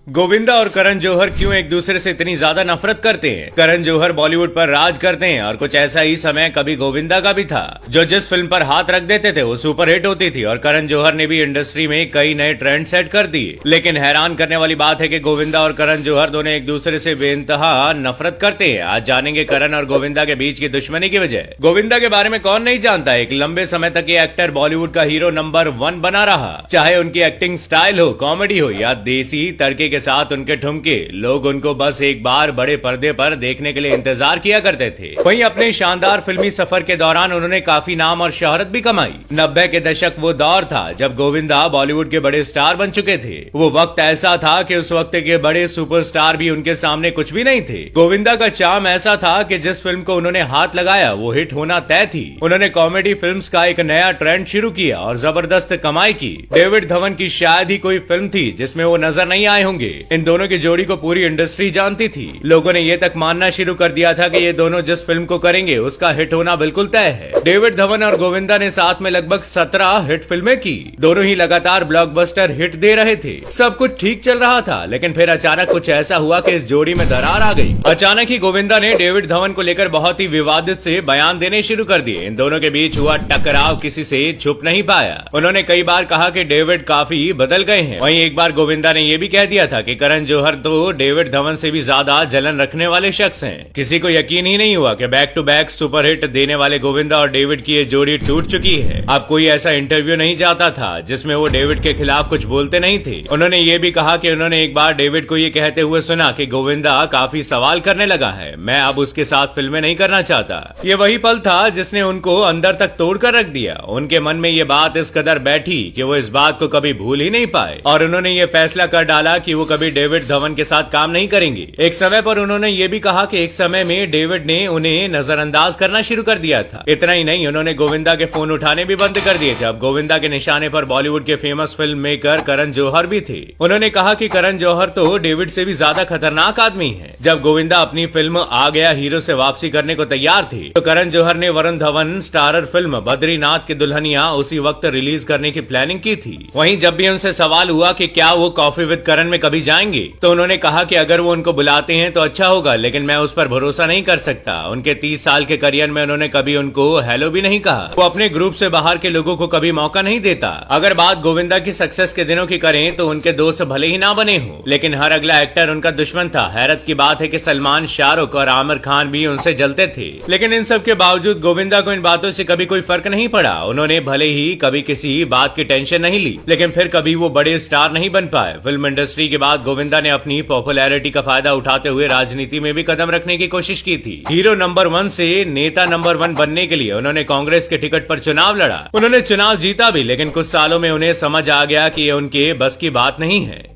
गोविंदा और करण जौहर क्यों एक दूसरे से इतनी ज्यादा नफरत करते हैं। करण जौहर बॉलीवुड पर राज करते हैं और कुछ ऐसा ही समय कभी गोविंदा का भी था, जो जिस फिल्म पर हाथ रख देते थे वो सुपरहिट होती थी और करण जौहर ने भी इंडस्ट्री में कई नए ट्रेंड सेट कर दिए। लेकिन हैरान करने वाली बात है कि गोविंदा और करण जौहर दोनों एक दूसरे से बेइंतहा नफरत करते हैं। आज जानेंगे करण और गोविंदा के बीच की दुश्मनी की वजह। गोविंदा के बारे में कौन नहीं जानता, एक लंबे समय तक ये एक्टर बॉलीवुड का हीरो नंबर 1 बना रहा। चाहे उनकी एक्टिंग स्टाइल हो, कॉमेडी हो या देसी तड़के के साथ उनके ठुमके, लोग उनको बस एक बार बड़े पर्दे पर देखने के लिए इंतजार किया करते थे। वहीं अपने शानदार फिल्मी सफर के दौरान उन्होंने काफी नाम और शोहरत भी कमाई। 90 के दशक वो दौर था जब गोविंदा बॉलीवुड के बड़े स्टार बन चुके थे। वो वक्त ऐसा था कि उस वक्त के बड़े सुपरस्टार भी उनके सामने कुछ भी नहीं थे। गोविंदा का चार्म ऐसा था कि जिस फिल्म को उन्होंने हाथ लगाया वो हिट होना तय थी। उन्होंने कॉमेडी फिल्म्स का एक नया ट्रेंड शुरू किया और जबरदस्त कमाई की। डेविड धवन की शायद ही कोई फिल्म थी जिसमें वो नजर नहीं आए होंगे। इन दोनों की जोड़ी को पूरी इंडस्ट्री जानती थी। लोगों ने ये तक मानना शुरू कर दिया था कि ये दोनों जिस फिल्म को करेंगे उसका हिट होना बिल्कुल तय है। डेविड धवन और गोविंदा ने साथ में लगभग 17 हिट फिल्में की। दोनों ही लगातार ब्लॉकबस्टर हिट दे रहे थे। सब कुछ ठीक चल रहा था, लेकिन फिर अचानक कुछ ऐसा हुआ कि इस जोड़ी में दरार आ गई। अचानक ही गोविंदा ने डेविड धवन को लेकर बहुत ही विवादित से बयान देने शुरू कर दिए। इन दोनों के बीच हुआ टकराव किसी से छुप नहीं पाया। उन्होंने कई बार कहा कि डेविड काफी बदल गए हैं। वहीं एक बार गोविंदा ने यह भी कह दिया था कि करण जौहर तो डेविड धवन से भी ज्यादा जलन रखने वाले शख्स हैं। किसी को यकीन ही नहीं हुआ कि बैक टू बैक सुपरहिट देने वाले गोविंदा और डेविड की ये जोड़ी टूट चुकी है। अब कोई ऐसा इंटरव्यू नहीं जाता था जिसमें वो डेविड के खिलाफ कुछ बोलते नहीं थे। उन्होंने ये भी कहा कि उन्होंने एक बार डेविड को ये कहते हुए सुना कि गोविंदा काफी सवाल करने लगा है, मैं अब उसके साथ फिल्में नहीं करना चाहता। ये वही पल था जिसने उनको अंदर तक तोड़ कर रख दिया। उनके मन में ये बात इस कदर बैठी कि वो इस बात को कभी भूल ही नहीं पाए और उन्होंने ये फैसला कर डाला कि वो कभी डेविड धवन के साथ काम नहीं करेंगे। एक समय पर उन्होंने ये भी कहा कि एक समय में डेविड ने उन्हें नजरअंदाज करना शुरू कर दिया था। इतना ही नहीं, उन्होंने गोविंदा के फोन उठाने भी बंद कर दिए थे। अब गोविंदा के निशाने पर बॉलीवुड के famous film maker Karan Johar भी थे। उन्होंने कहा कि करण जौहर तो डेविड से भी ज्यादा खतरनाक आदमी है। जब गोविंदा अपनी फिल्म आ गया हीरो से वापसी करने को तैयार थे तो करण जौहर ने वरुण धवन स्टारर फिल्म बद्रीनाथ की दुल्हनिया उसी वक्त रिलीज करने की प्लानिंग की थी। वहीं जब भी उनसे सवाल हुआ कि क्या वो कॉफी विद करण में कभी जाएंगे तो उन्होंने कहा कि अगर वो उनको बुलाते हैं तो अच्छा होगा, लेकिन मैं उस पर भरोसा नहीं कर सकता। उनके 30 साल के करियर में उन्होंने कभी उनको हेलो भी नहीं कहा। वो अपने ग्रुप से बाहर के लोगों को कभी मौका नहीं देता। अगर बात गोविंदा की सक्सेस के दिनों की करें तो उनके दोस्त भले ही ना बने हो, लेकिन हर अगला एक्टर उनका दुश्मन था। हैरत की बात है कि सलमान, शाहरुख और आमिर खान भी उनसे जलते थे, लेकिन इन सब के बावजूद गोविंदा को इन बातों से कभी कोई फर्क नहीं पड़ा। उन्होंने भले ही कभी किसी बात की टेंशन नहीं ली, लेकिन फिर कभी वो बड़े स्टार नहीं बन पाए। फिल्म इंडस्ट्री के बाद गोविंदा ने अपनी पॉपुलैरिटी का फायदा उठाते हुए राजनीति में भी कदम रखने की कोशिश की थी। हीरो नंबर 1 से नेता नंबर 1 बनने के लिए उन्होंने कांग्रेस के टिकट पर चुनाव लड़ा। उन्होंने चुनाव जीता भी, लेकिन कुछ सालों में उन्हें समझ आ गया कि ये उनके बस की बात नहीं है।